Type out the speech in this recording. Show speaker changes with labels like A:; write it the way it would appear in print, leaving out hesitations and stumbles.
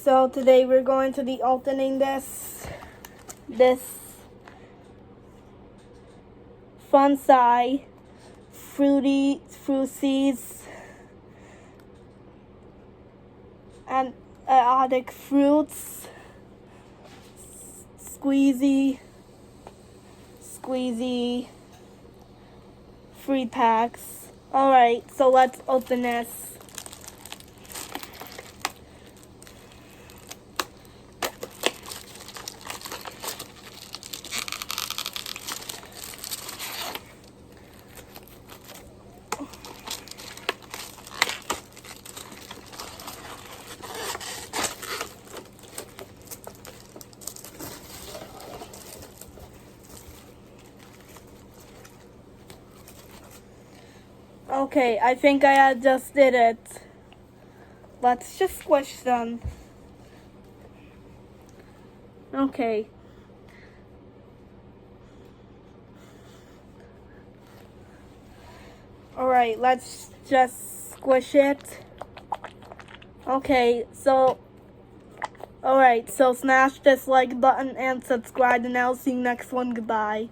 A: so today we're going to be opening this Funsie Frootsies and exotic fruits, Squeezy free packs. Alright, so let's open this. Okay, I think I just did it. Let's just squish them. Okay. Alright, let's just squish it. Okay, so smash this like button and subscribe, and I'll see you next one. Goodbye.